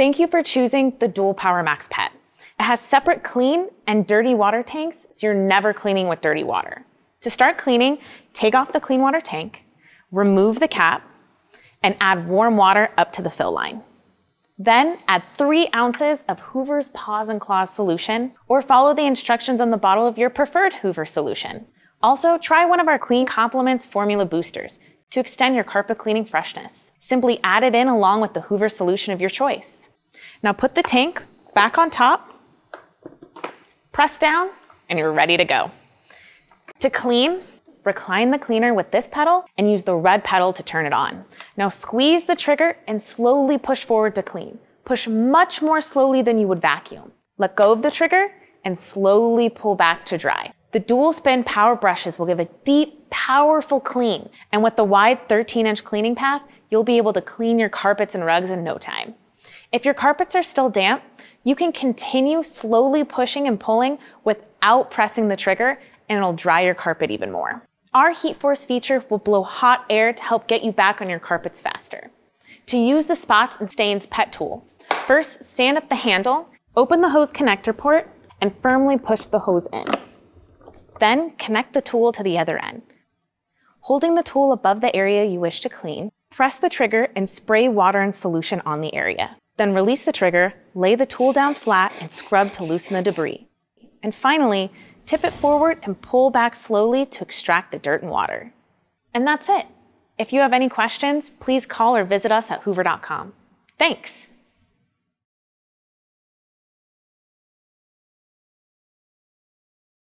Thank you for choosing the Dual Power Max Pet. It has separate clean and dirty water tanks, so you're never cleaning with dirty water. To start cleaning, take off the clean water tank, remove the cap, and add warm water up to the fill line. Then add 3 ounces of Hoover's Paws and Claws solution, or follow the instructions on the bottle of your preferred Hoover solution. Also, try one of our Clean Compliments formula boosters to extend your carpet cleaning freshness. Simply add it in along with the Hoover solution of your choice. Now put the tank back on top, press down, and you're ready to go. To clean, recline the cleaner with this pedal and use the red pedal to turn it on. Now squeeze the trigger and slowly push forward to clean. Push much more slowly than you would vacuum. Let go of the trigger and slowly pull back to dry. The DualSpin PowerBrushes will give a deep, powerful clean. And with the wide 13-inch cleaning path, you'll be able to clean your carpets and rugs in no time. If your carpets are still damp, you can continue slowly pushing and pulling without pressing the trigger, and it'll dry your carpet even more. Our Heatforce feature will blow hot air to help get you back on your carpets faster. To use the Spots and Stains Pet tool, first stand up the handle, open the hose connector port, and firmly push the hose in. Then connect the tool to the other end. Holding the tool above the area you wish to clean, press the trigger and spray water and solution on the area. Then release the trigger, lay the tool down flat, and scrub to loosen the debris. And finally, tip it forward and pull back slowly to extract the dirt and water. And that's it. If you have any questions, please call or visit us at hoover.com. Thanks.